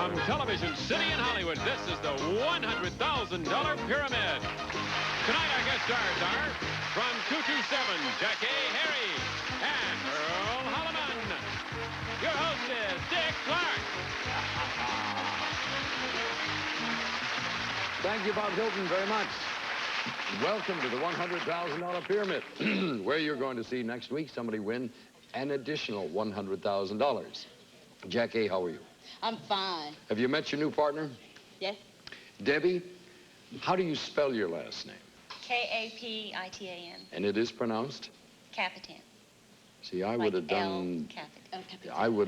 From Television City in Hollywood, this is the $100,000 Pyramid. Tonight our guest stars are from 227, Jackee, Harry, and Earl Holliman. Your host is Dick Clark. Thank you, Bob Hilton, very much. Welcome to the $100,000 Pyramid, where you're going to see next week somebody win an additional $100,000. Jackee, how are you? I'm fine. Have you met your new partner? Yes. Debbie, how do you spell your last name? K-A-P-I-T-A-N. And it is pronounced? Capitan. See, I would have done... Capitan. I would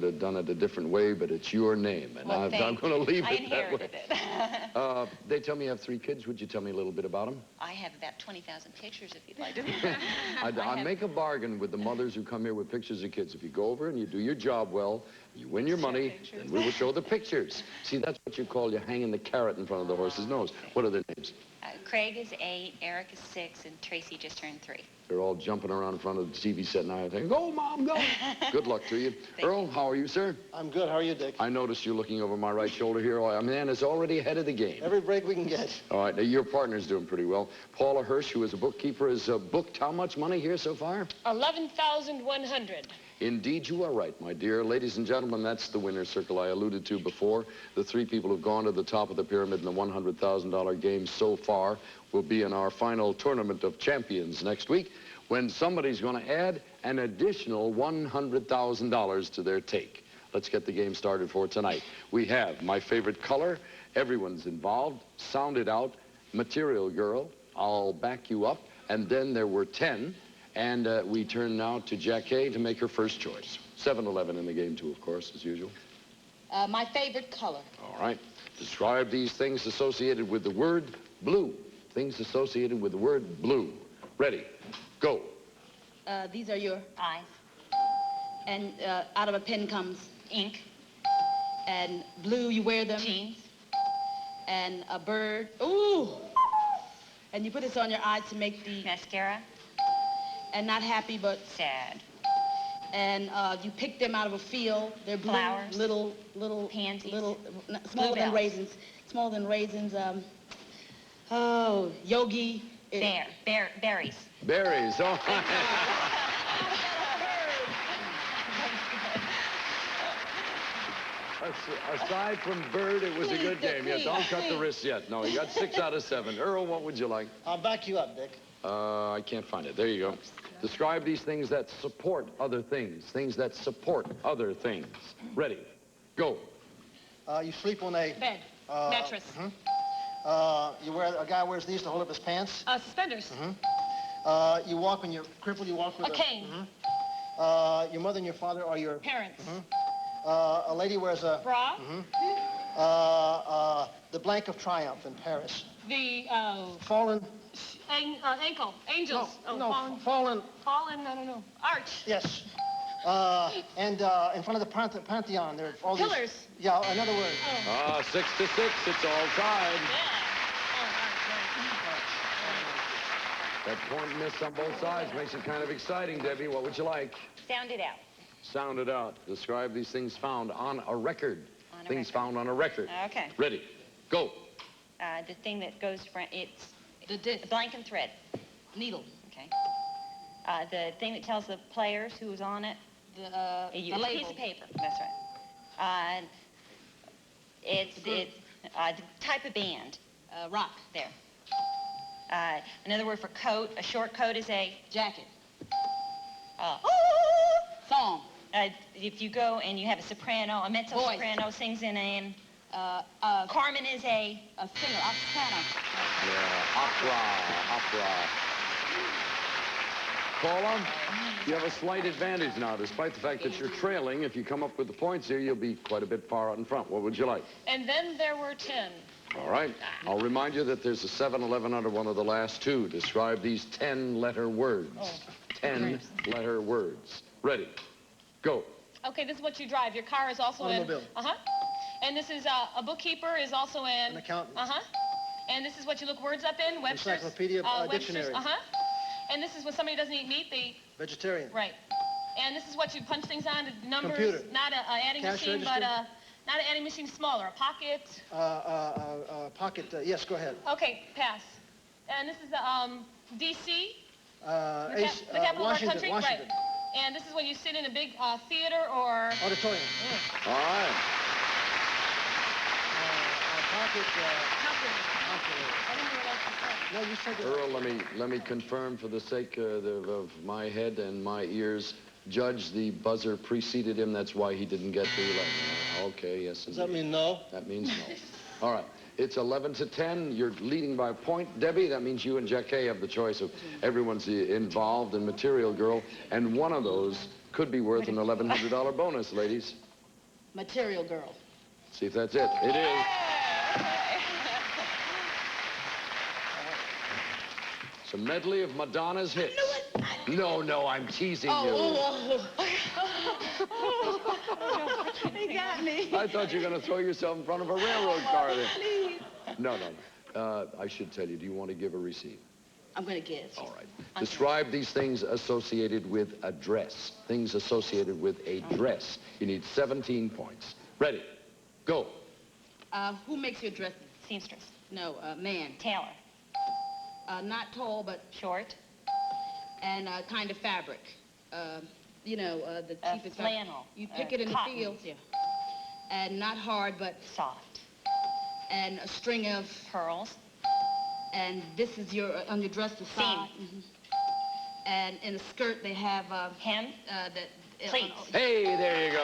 have done it a different way, but it's your name, and I'm going to leave it that way. It. They tell me you have 3 kids. Would you tell me a little bit about them? I have about 20,000 pictures, if you'd like to. I make a bargain with the mothers who come here with pictures of kids. If you go over and you do your job well, you win your money, and we will show the pictures. See, that's what you call you hanging the carrot in front of the horse's nose. What are their names? Craig is 8, Eric is 6, and Tracy just turned 3. They're all jumping around in front of the TV set now. Saying, "Go, Mom, go!" Good luck to you. Earl, how are you, sir? I'm good. How are you, Dick? I noticed you looking over my right shoulder here. Oh, a man is already ahead of the game. Every break we can get. All right, now your partner's doing pretty well. Paula Hirsch, who is a bookkeeper, has booked how much money here so far? 11,100. Indeed, you are right, my dear. Ladies and gentlemen, that's the winner's circle I alluded to before. The 3 people who've gone to the top of the pyramid in the $100,000 game so far will be in our final tournament of champions next week, when somebody's going to add an additional $100,000 to their take. Let's get the game started for tonight. We have My Favorite Color, Everyone's Involved, Sound It Out, Material Girl, I'll Back You Up, and then there were 10. And we turn now to Jackee to make her first choice. 7-11 in the game, too, of course, as usual. My favorite color. All right. Describe these things associated with the word blue. Things associated with the word blue. Ready. Go. These are your eyes. And out of a pen comes ink. And blue, you wear them. Jeans. And a bird. Ooh! And you put this on your eyes to make the... Mascara. And not happy, but... Sad. And you pick them out of a field. They're blue. Flowers. Little... Pansies. Smaller than raisins. Smaller than raisins. Oh, yogi. Berries. Berries. Oh. Aside from bird, it was a good game. Yeah, don't cut the wrists yet. No, you got 6 out of 7. Earl, what would you like? I'll back you up, Dick. I can't find it. There you go. Describe these things that support other things. Things that support other things. Ready. Go. You sleep on a... Bed. Mattress. A guy wears these to hold up his pants. Suspenders. You walk when you're crippled, you walk with A cane. Your mother and your father are your... Parents. A lady wears a... Bra. The blank of triumph in Paris. The, Fallen... ankle. Angels. No, fallen... Fallen, I don't know. Arch. Yes. And in front of the Pantheon, there are all Pillars. these... Yeah, another word. 6-6. It's all tied. Yeah. That point missed on both sides makes it kind of exciting, Debbie. What would you like? Sound it out. Sound it out. Describe these things found on a record. Things found on a record. Okay. Ready. Go. The thing that goes from... It's... The disc. Blank and thread. Needle. Okay. The thing that tells the players who's on it. The A label. piece of paper. That's right. It's the type of band. Rock. There. Another word for coat. A short coat is a... Jacket. Song. If you go and you have a soprano, a mezzo soprano sings in an... Carmen is a singer, a soprano. Yeah, opera. Paula, you have a slight advantage now, despite the fact that you're trailing. If you come up with the points here, you'll be quite a bit far out in front. What would you like? And then there were 10. All right. I'll remind you that there's a 7-11 under one of the last 2. Describe these 10-letter words. 10-letter words. Ready. Go. Okay, this is what you drive. Your car is also Automobile. And this is a bookkeeper is also An accountant. And this is what you look words up in. Webster's. Encyclopedia, dictionary. And this is when somebody doesn't eat meat, they... Vegetarian. Right. And this is what you punch things on, numbers. Computer. Not a adding Cash machine, register. but Not an adding machine, smaller. A pocket. Pocket, yes, go ahead. Okay, pass. And this is the D.C. The capital Washington, of our country. Washington. Right. And this is when you sit in a big theater or... Auditorium. All right. Pocket, I didn't realize you said. no, you said it. Earl, let me confirm for the sake of my head and my ears. Judge, the buzzer preceded him. That's why he didn't get the 11. Okay, yes, Does that indeed. mean no? That means no. All right. It's 11-10. You're leading by a point. Debbie, that means you and Jackee have the choice of everyone's involved in Material Girl, and one of those could be worth an $1,100 bonus, ladies. Material Girl. See if that's it. It is. It's a medley of Madonna's hits. No, I'm teasing you. He got me. I thought you were going to throw yourself in front of a railroad car there. Please. No. I should tell you, do you want to give or receive? I'm going to give. All right. Describe these things associated with a dress. Things associated with a dress. You need 17 points. Ready? Go. Who makes your dresses? Seamstress. No, man. Tailor. Not tall, but Short. and kind of fabric. You know, the cheapest flannel. You pick it in cotton. the fields, yeah. And not hard, but Soft. and a string of Pearls. and this is your on your dress the side. And in a skirt they have Hem. Pleats. Hey, there you go.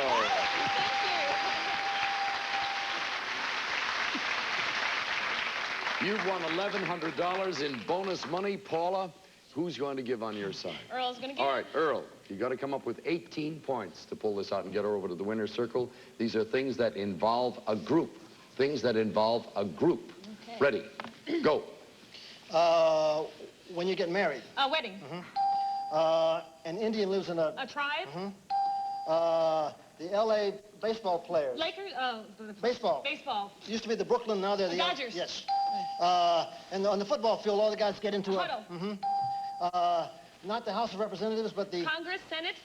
You've won $1,100 in bonus money. Paula, who's going to give on your side? Earl's going to give. All right, Earl, you got to come up with 18 points to pull this out and get her over to the winner's circle. These are things that involve a group. Things that involve a group. Okay. Ready? Go. When you get married. A wedding. An Indian lives in a... A tribe. The L.A. baseball players. Lakers. Baseball. Baseball. Used to be the Brooklyn, now they're the... Dodgers. Yes. And on the football field, all the guys get into Huddle. not the House of Representatives, but the... Congress, Senate.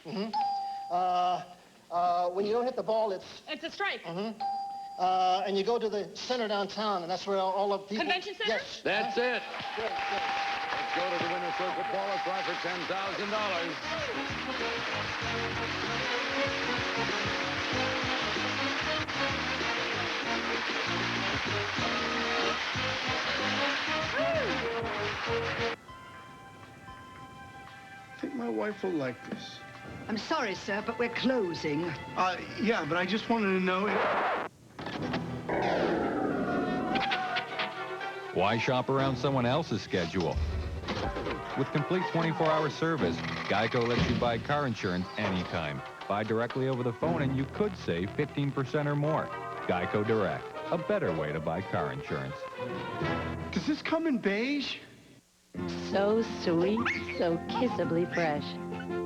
When you don't hit the ball, it's... It's a strike. And you go to the center downtown, and that's where all the people... Convention center? Yes. That's it. Good. Let's go to the winner's circle. Paula, try for $10,000. I think my wife will like this. I'm sorry, sir, but we're closing. Yeah, but I just wanted to know if... Why shop around someone else's schedule? With complete 24-hour service, Geico lets you buy car insurance anytime. Buy directly over the phone and you could save 15% or more. Geico Direct, a better way to buy car insurance. Does this come in beige? So sweet, so kissably fresh.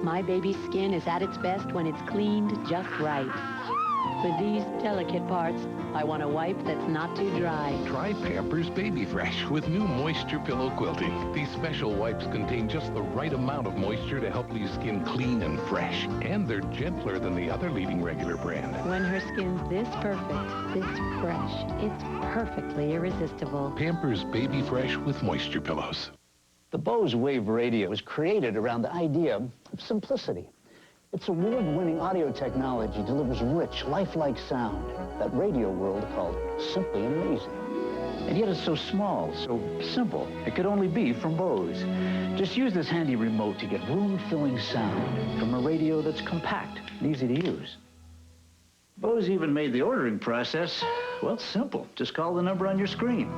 My baby's skin is at its best when it's cleaned just right. With these delicate parts, I want a wipe that's not too dry. Try Pampers Baby Fresh with new Moisture Pillow Quilting. These special wipes contain just the right amount of moisture to help leave skin clean and fresh. And they're gentler than the other leading regular brand. When her skin's this perfect, this fresh, it's perfectly irresistible. Pampers Baby Fresh with Moisture Pillows. The Bose Wave Radio was created around the idea of simplicity. Its award-winning audio technology delivers rich, lifelike sound that radio world called simply amazing. And yet it's so small, so simple, it could only be from Bose. Just use this handy remote to get room-filling sound from a radio that's compact and easy to use. Bose even made the ordering process, well, simple. Just call the number on your screen.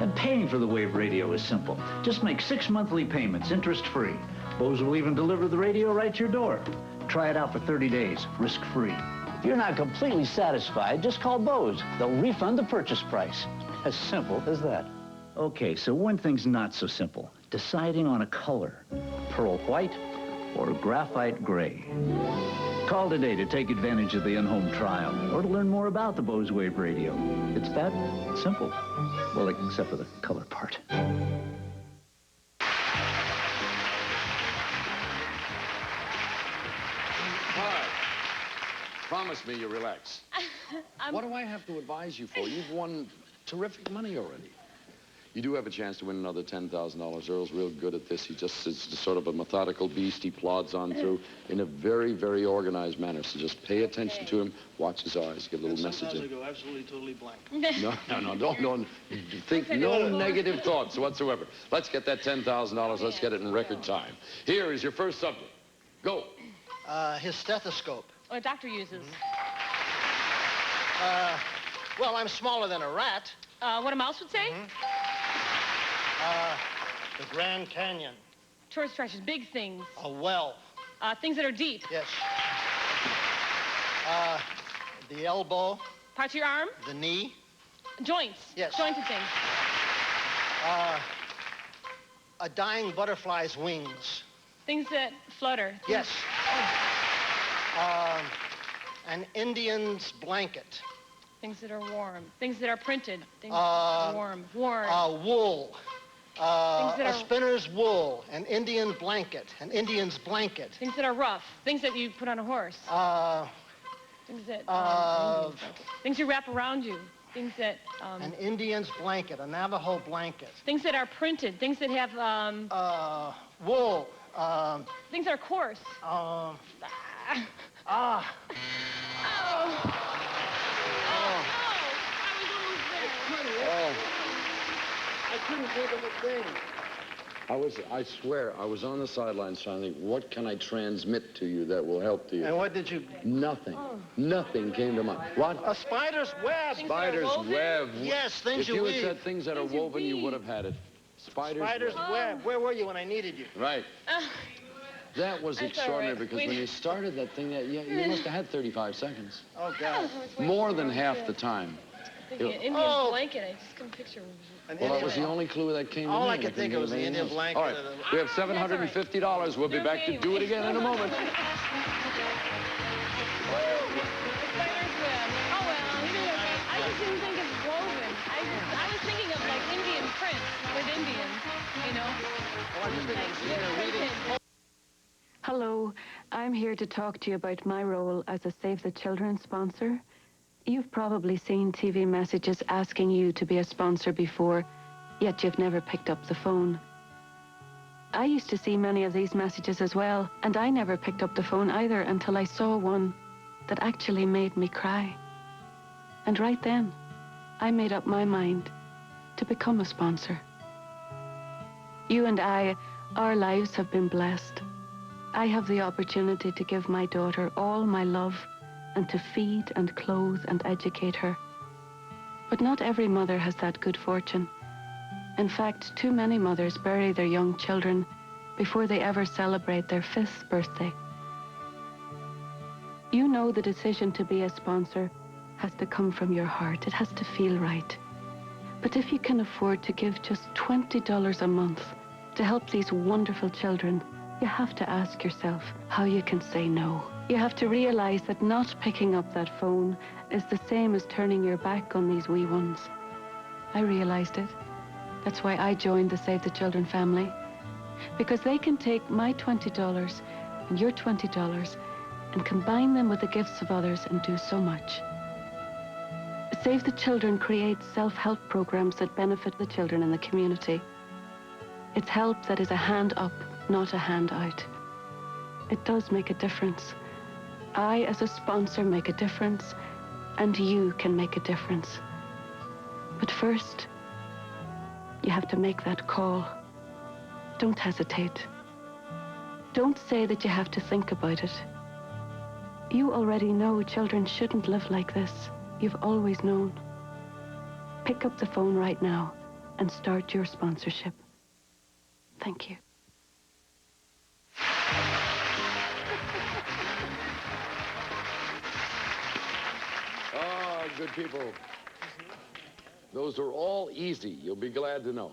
And paying for the Wave Radio is simple. Just make 6 monthly payments, interest-free. Bose will even deliver the radio right to your door. Try it out for 30 days, risk-free. If you're not completely satisfied, just call Bose. They'll refund the purchase price. As simple as that. Okay, so when things not so simple, deciding on a color, pearl white or graphite gray. Call today to take advantage of the in-home trial or to learn more about the Bose Wave Radio. It's that simple. Well, except for the color part. From promise me you'll relax. What do I have to advise you for? You've won terrific money already. You do have a chance to win another $10,000. Earl's real good at this. He just is sort of a methodical beast. He plods on through in a very, very organized manner. So just pay attention to him. Watch his eyes. Give a little message in. Sometimes I go absolutely, totally blank. No, don't think no negative thoughts whatsoever. Let's get that $10,000. Let's get it in record time. Here is your first subject. Go. His stethoscope. What a doctor uses. Well, I'm smaller than a rat. What a mouse would say? The Grand Canyon. Tourist attractions, big things. A well. Things that are deep. Yes. The elbow. Parts of your arm? The knee. Joints. Yes. Jointed things. A dying butterfly's wings. Things that flutter. Yes. An Indian's blanket. Things that are warm. Things that are printed. Things that are warm. Worn. Wool. Things that a are... spinner's wool. An Indian blanket. An Indian's blanket. Things that are rough. Things that you put on a horse. Things that... things you wrap around you. Things that... an Indian's blanket. A Navajo blanket. Things that are printed. Things that have... wool. Things that are coarse. Oh. Oh, I couldn't think of a thing. I swear, I was on the sidelines trying to think, what can I transmit to you that will help to you? And what did you... Nothing. Nothing came to mind. What? A spider's web. Spider's web. Yes, things you you weave. If you had weave. said things that are woven, you would have had it. Spider's web. Where were you when I needed you? Right. That was extraordinary because when you started that thing, you must have had 35 seconds. Oh, God. More than half the time. Indian blanket. I just couldn't picture. Well, that was the only clue that came to me. All I could think of was the Indian blanket. All right, we have $750. We'll be back to do it again in a moment. Spider's web. Oh, well, I just didn't think of woven. I was thinking of, like, Indian prints with Indians, you know? Hello, I'm here to talk to you about my role as a Save the Children sponsor. You've probably seen TV messages asking you to be a sponsor before, yet you've never picked up the phone. I used to see many of these messages as well, and I never picked up the phone either until I saw one that actually made me cry. And right then, I made up my mind to become a sponsor. You and I, our lives have been blessed. I have the opportunity to give my daughter all my love and to feed and clothe and educate her. But not every mother has that good fortune. In fact, too many mothers bury their young children before they ever celebrate their 5th birthday. You know the decision to be a sponsor has to come from your heart. It has to feel right. But if you can afford to give just $20 a month to help these wonderful children, you have to ask yourself how you can say no. You have to realize that not picking up that phone is the same as turning your back on these wee ones. I realized it. That's why I joined the Save the Children family. Because they can take my $20 and your $20 and combine them with the gifts of others and do so much. Save the Children creates self-help programs that benefit the children in the community. It's help that is a hand up, not a hand out. It does make a difference. I, as a sponsor, make a difference, and you can make a difference. But first, you have to make that call. Don't hesitate. Don't say that you have to think about it. You already know children shouldn't live like this. You've always known. Pick up the phone right now and start your sponsorship. Thank you. Good people. Those are all easy, you'll be glad to know.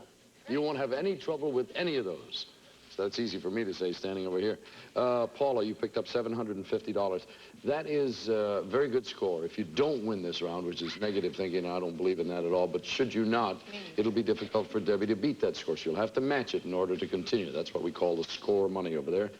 You won't have any trouble with any of those. So that's easy for me to say standing over here. Paula, you picked up $750. That is a very good score. If you don't win this round, which is negative thinking, I don't believe in that at all, but should you not, it'll be difficult for Debbie to beat that score. She'll have to match it in order to continue. That's what we call the score money over there.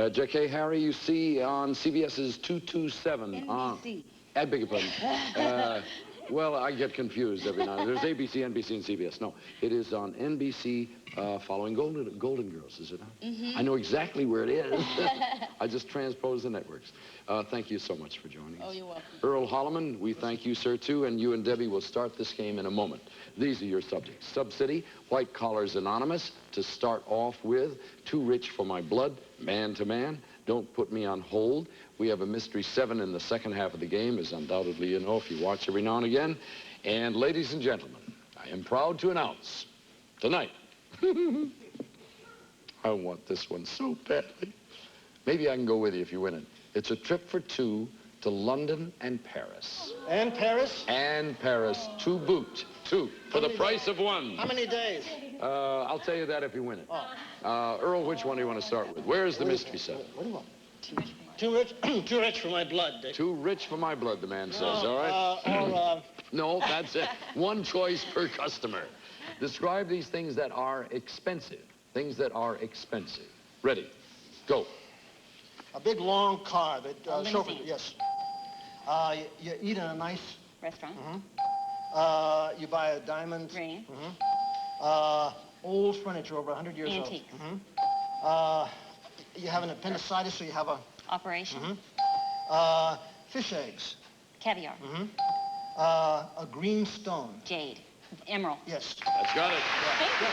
Jackee, Harry, you see on CBS's 227. NBC. I beg your pardon. Well, I get confused every now and then. There's ABC, NBC, and CBS. No, it is on NBC following Golden Girls, is it not? Mm-hmm. I know exactly where it is. I just transpose the networks. Thank you so much for joining us. Oh, you're welcome. Earl Holliman, we thank you, sir, too, and you and Debbie will start this game in a moment. These are your subjects. Sub-City, White Collars Anonymous, to start off with. Too Rich for My Blood, Man to Man, Don't Put Me on Hold. We have a Mystery 7 in the second half of the game, as undoubtedly you know if you watch every now and again. And ladies and gentlemen, I am proud to announce tonight, I want this one so badly. Maybe I can go with you if you win it. It's a trip for two to London and Paris. And Paris? And Paris, to boot. Two, for the price of one. How many days? I'll tell you that if you win it. Earl, which one do you want to start with? Where is the Mystery 7? What do you want? Too rich, too rich for my blood, Dick. Too rich for my blood, the man says, all right? No, that's it. One choice per customer. Describe these things that are expensive. Things that are expensive. Ready, go. A big, long car that chauffeur, limousine. yes. You eat in a nice Restaurant. you buy a diamond Ring. old furniture over 100 years Antique. old. You have an appendicitis, so you have a Operation. fish eggs. Caviar. A green stone. Jade. Emerald. Yes. That's got it. Thank you.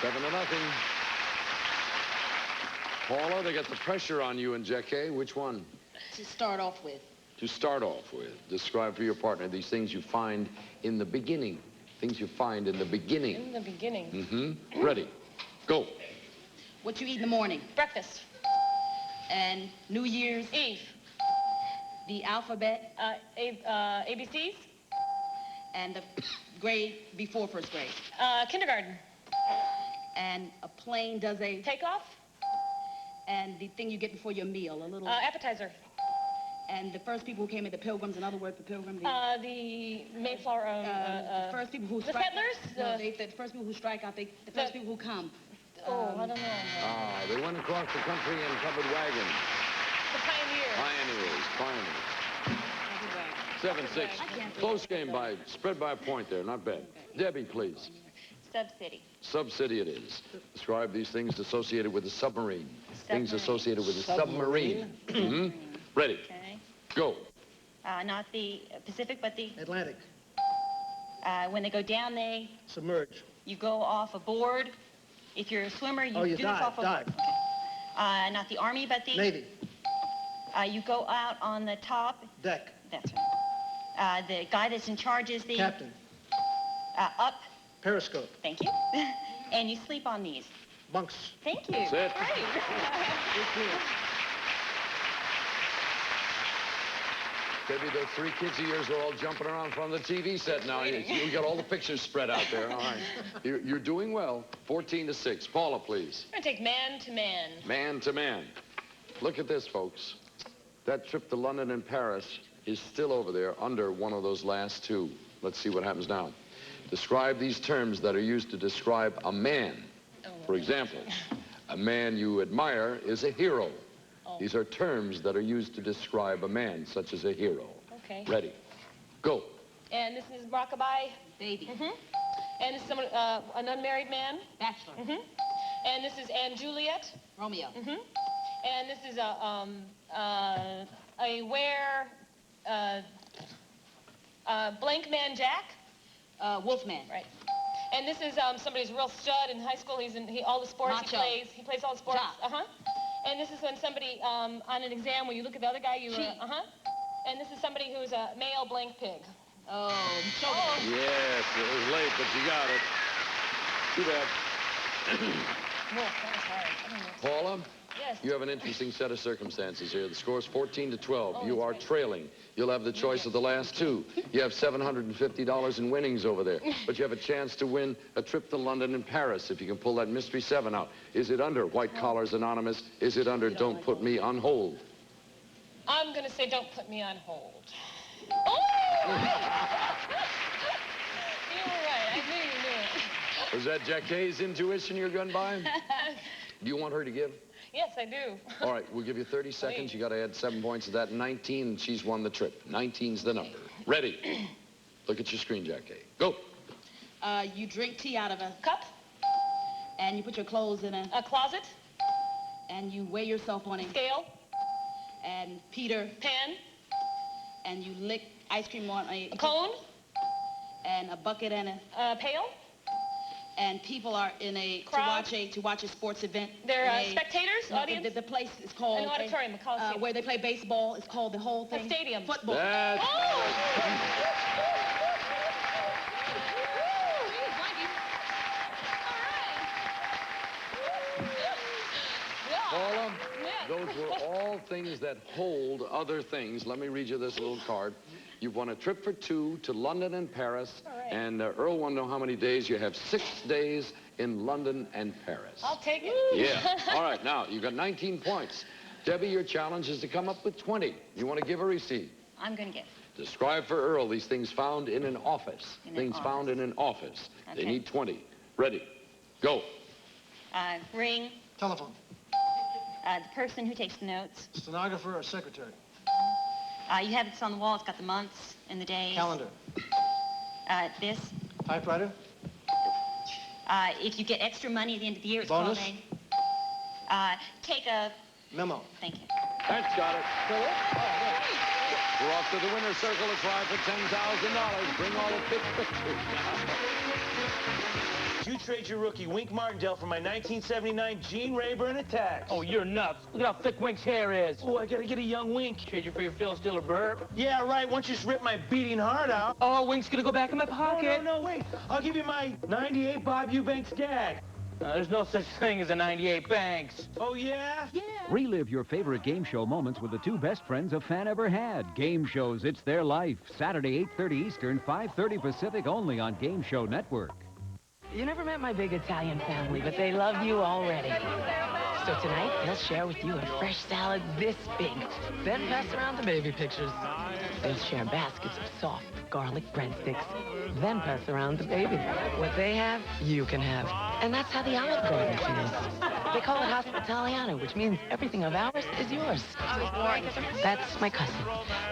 7-0. Paula, they got the pressure on you and Jackee. Which one? To start off with. To start off with, describe for your partner these things you find in the beginning. Things you find in the beginning. In the beginning. Mm-hmm. Ready, go. What you eat in the morning. Breakfast. And New Year's Eve. The alphabet. ABCs. And the grade before first grade. Kindergarten. And a plane does a... Takeoff. And the thing you get before your meal, a little... Appetizer. And the first people who came in, the pilgrims, in other words, the pilgrim... The Mayflower... the first people who the strike... settlers? No, the first people who strike out, the first people who come. I don't know. They went across the country in covered wagons. The pioneers. Pioneers. 7-6. Close game spread by a point there, not bad. Debbie, please. Sub-City. Sub-City it is. Describe these things associated with a submarine. Things Submarine. associated with a submarine. Mm-hmm. Ready, Okay. go. Not the Pacific, but the... Atlantic. When they go down, Submerge. you go off a board. If you're a swimmer, you You do this off a dive. board. Okay. Not the Army, but the... Navy. You go out on the top. Deck. That's right. The guy that's in charge is the... Captain. Up. Periscope. Thank you. And you sleep on these. Bunks. Thank you. That's it. Great. Debbie, those three kids of yours are all jumping around in front of the TV set now. You got all the pictures spread out there. All right. You're doing well. 14-6. Paula, please. We're going to take man to man. Man to man. Look at this, folks. That trip to London and Paris is still over there under one of those last two. Let's see what happens now. Describe these terms that are used to describe a man. For example, a man you admire is a hero. These are terms that are used to describe a man, such as a hero. Okay. Ready, go. And this is Rockabye. Baby. And this is someone, an unmarried man. Bachelor. And this is Anne Juliet. Romeo. And this is a blank man Jack. Wolfman. Right. And this is somebody who's a real stud in high school. All the sports Macho. he plays all the sports. Jock. And this is when somebody on an exam when you look at the other guy, Cheat. And this is somebody who's a male blank pig. Yes, it was late, but you got it. Too bad. No, that was hard. I don't know. Paula? Yes. You have an interesting set of circumstances here. The score's 14-12. You that's are right. trailing. You'll have the choice of the last two. You have $750 in winnings over there. But you have a chance to win a trip to London and Paris if you can pull that Mystery 7 out. Is it under White Collars Anonymous? Is it under Don't Put Me on Hold? I'm going to say don't put me on hold. Oh! You were right. I knew you knew it. Was that Jackee's intuition you're going by? Do you want her to give? Yes, I do. All right, we'll give you 30 seconds. You got to add 7 points to that. 19, and she's won the trip. 19's the number. Ready? Look at your screen, Jackee. Go. You drink tea out of a Cup? and you put your clothes in A closet? and you weigh yourself on a Scale? and Peter Pan? and you lick ice cream on a Cone? and a bucket and A pail? and people are in a Crowd? to watch a sports event. They're in a- spectators? no, Audience? The place is called An auditorium, a coliseum. where they play baseball. It's called the whole thing. A stadium. Football. That's Paula, those were all things that hold other things. Let me read you this little card. You've won a trip for 2 to London and Paris. All right. And Earl wanted to know how many days. You have 6 days in London and Paris. I'll take it. Yeah. All right, now, you've got 19 points. Debbie, your challenge is to come up with 20. You want to give or receive? I'm going to get. Describe for Earl these things found in an office. Things found in an office. They Okay. need 20. Ready. Go. Ring. Telephone. The person who takes the notes. Stenographer or secretary. You have this on the wall. It's got the months and the days. Calendar. This. Typewriter. If you get extra money at the end of the year, it's Bonus? called take a... Memo. Thank you. That's got it. We're off to the winner's circle to try for $10,000. Bring all the big pictures. You trade your rookie Wink Martindale for my 1979 Gene Rayburn Attacks. Oh, you're nuts. Look at how thick Wink's hair is. Oh, I gotta get a young Wink. Trade you for your Phil Stiller Burp? Yeah, right. Once you just rip my beating heart out. Oh, Wink's gonna go back in my pocket. No, wait. I'll give you my 98 Bob Eubanks gag. There's no such thing as a 98 Banks. Oh, yeah? Yeah. Relive your favorite game show moments with the 2 best friends a fan ever had. Game shows, it's their life. Saturday, 8:30 Eastern, 5:30 Pacific, only on Game Show Network. You never met my big Italian family, but they love you already. So tonight, they'll share with you a fresh salad this big. Then pass around the baby pictures. They'll share baskets of soft garlic breadsticks. Then pass around the baby. What they have, you can have. And that's how the Olive Garden feels. They call it Hospitaliano, which means everything of ours is yours. That's my cousin.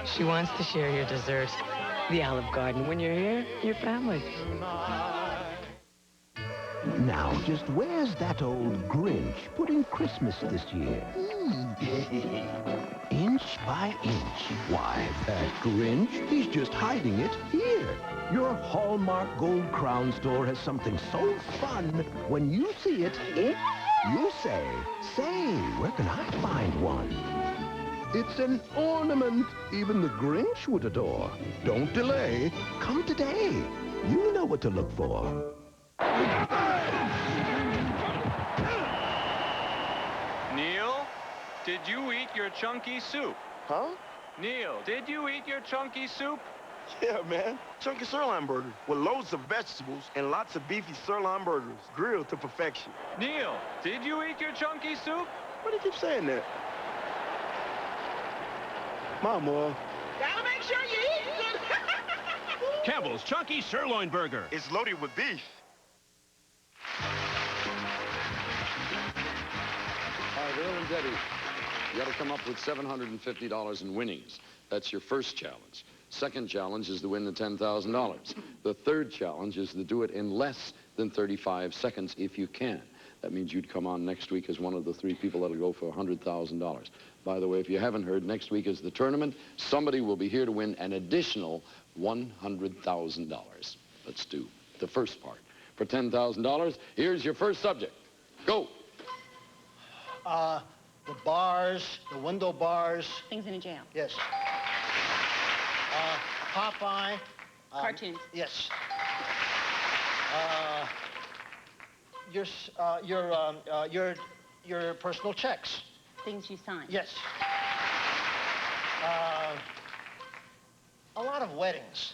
She wants to share your dessert. The Olive Garden. When you're here, you're family. Now, just where's that old Grinch putting Christmas this year? Inch by inch. Why, that Grinch, he's just hiding it here. Your Hallmark Gold Crown store has something so fun. When you see it, you'll say, where can I find one? It's an ornament even the Grinch would adore. Don't delay. Come today. You know what to look for. Neil, did you eat your chunky soup? Huh? Neil, did you eat your chunky soup? Yeah, man. Chunky sirloin burger with loads of vegetables and lots of beefy sirloin burgers, grilled to perfection. Neil, did you eat your chunky soup? Why do you keep saying that? Mama. Gotta make sure you eat good. Campbell's Chunky Sirloin Burger. It's loaded with beef. All right, Earl and Debbie, you got to come up with $750 in winnings. That's your first challenge. Second challenge is to win the $10,000. The third challenge is to do it in less than 35 seconds if you can. That means you'd come on next week as one of the 3 people that'll go for $100,000. By the way, if you haven't heard, next week is the tournament. Somebody will be here to win an additional $100,000. Let's do the first part. For $10,000, here's your first subject. Go. The bars, the window bars. Things in a jail. Yes. Popeye. Cartoons. Yes. Your personal checks. Things you sign. Yes. A lot of weddings.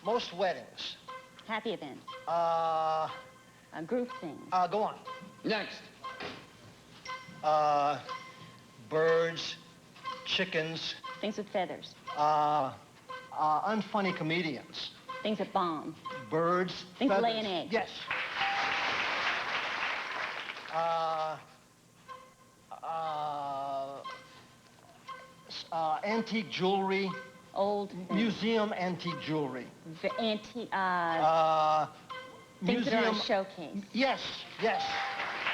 Most weddings. Happy events. Group things. Go on. Next. Birds, chickens. Things with feathers. Unfunny comedians. Things that bomb. Birds. Things that feathers. lay an egg. Yes. Antique jewelry. Old. Museum antique jewelry. The antique, things that are museum. on showcase. Yes, yes.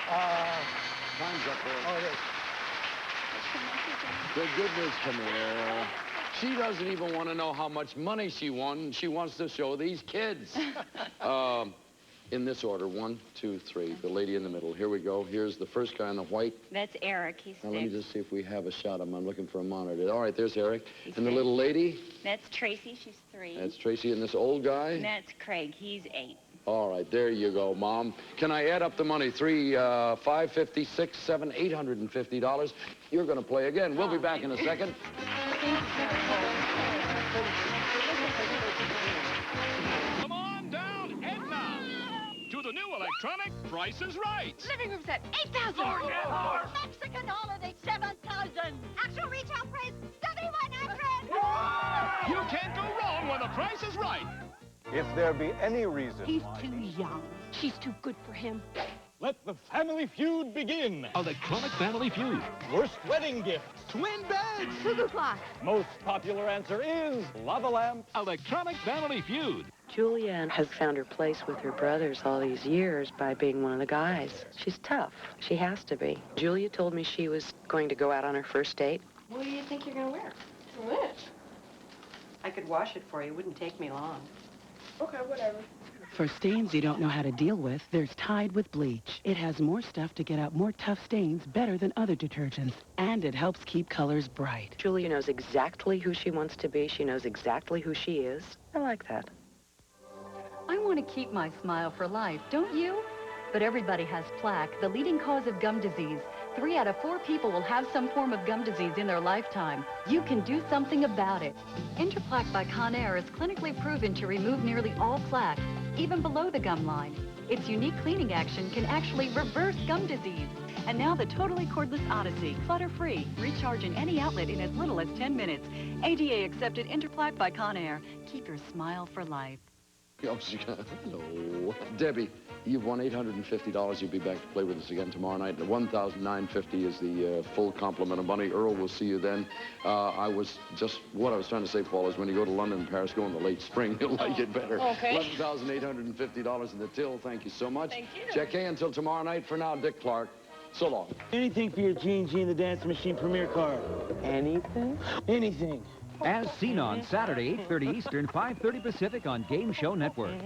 Time's up there. Oh, it is. Good goodness, come here. She doesn't even want to know how much money she won. She wants to show these kids. In this order, 1, 2, 3. The lady in the middle. Here we go. Here's the first guy in the white. That's Eric. He's Now, let me 6. just see if we have a shot of him. I'm looking for a monitor. All right, there's Eric. He's And the 6. little lady? That's Tracy. She's 3. That's Tracy. And this old guy? That's Craig. He's 8. All right, there you go, Mom. Can I add up the money? 3, 5, 50, 6, 7, $850. You're going to play again. We'll be back in a second. Come on down, Edna, to the new electronic Price is Right. Living room set, $8,000. Mexican holiday, $7,000. Actual retail price, $7,100. You can't go wrong when the price is right. If there be any reason He's too young. She's too good for him. Let the family feud begin. Electronic Family Feud. Worst wedding gift. Twin beds. Sugar clock. Most popular answer is lava lamp. Electronic Family Feud. Julianne has found her place with her brothers all these years by being one of the guys. She's tough. She has to be. Julia told me she was going to go out on her first date. What do you think you're going to wear? Which? I could wash it for you. It wouldn't take me long. Okay, whatever. For stains you don't know how to deal with, there's Tide with bleach. It has more stuff to get out more tough stains better than other detergents. And it helps keep colors bright. Julia knows exactly who she wants to be. She knows exactly who she is. I like that. I want to keep my smile for life, don't you? But everybody has plaque, the leading cause of gum disease. 3 out of 4 people will have some form of gum disease in their lifetime. You can do something about it. Interplaque by Conair is clinically proven to remove nearly all plaque, even below the gum line. Its unique cleaning action can actually reverse gum disease. And now the totally cordless Odyssey, clutter-free. Recharge in any outlet in as little as 10 minutes. ADA accepted Interplaque by Conair. Keep your smile for life. Hello. Debbie, you've won $850. You'll be back to play with us again tomorrow night. The $1,950 is the full complement of money. Earl, we'll see you then. What I was trying to say, Paul, is when you go to London and Paris, go in the late spring. You'll like it better. Okay. $11,850 in the till. Thank you so much. Thank you. Jackee, until tomorrow night. For now, Dick Clark. So long. Anything for your G&G and the Dancing Machine Premier car. Anything? Anything. As seen on Saturday, 8:30 Eastern, 5:30 Pacific on Game Show Network.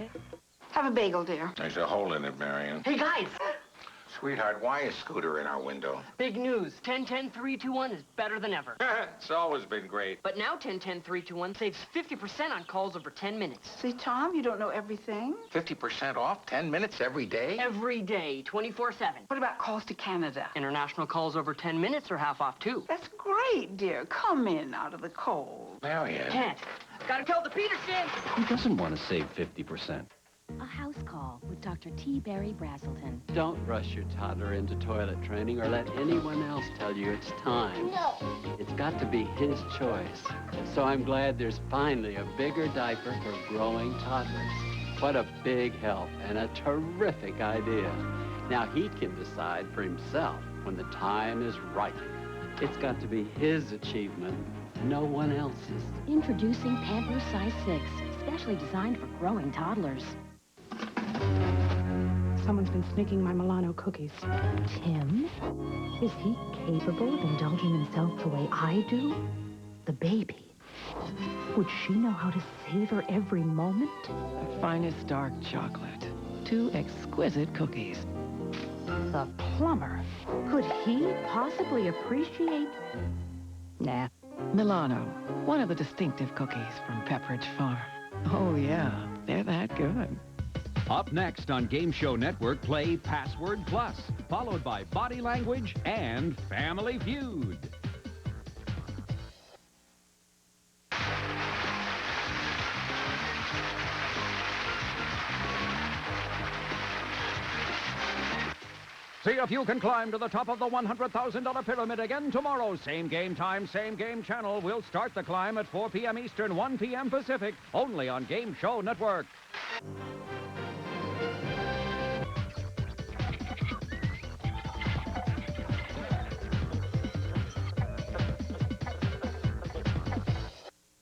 Have a bagel, dear. There's a hole in it, Marion. Hey, guys. Sweetheart, why is Scooter in our window? Big news. 10-10-3-2-1 is better than ever. It's always been great. But now 10-10-3-2-1 saves 50% on calls over 10 minutes. See, Tom, you don't know everything. 50% off, 10 minutes every day? Every day, 24/7. What about calls to Canada? International calls over 10 minutes are half off, too. That's great, dear. Come in out of the cold. Marion. Can't. Gotta tell the Peterson. Who doesn't want to save 50%? A house call with Dr. T. Barry Brazelton. Don't rush your toddler into toilet training or let anyone else tell you it's time. No. It's got to be his choice. So I'm glad there's finally a bigger diaper for growing toddlers. What a big help and a terrific idea. Now he can decide for himself when the time is right. It's got to be his achievement, no one else's. Introducing Pampers Size 6, specially designed for growing toddlers. Someone's been sneaking my Milano cookies. Tim? Is he capable of indulging himself the way I do? The baby. Would she know how to savor every moment? The finest dark chocolate. 2 exquisite cookies. The plumber. Could he possibly appreciate? Nah. Milano, one of the distinctive cookies from Pepperidge Farm. Oh, yeah, they're that good. Up next on Game Show Network, play Password Plus, followed by Body Language and Family Feud. See if you can climb to the top of the $100,000 pyramid again tomorrow. Same game time, same game channel. We'll start the climb at 4 p.m. Eastern, 1 p.m. Pacific, only on Game Show Network.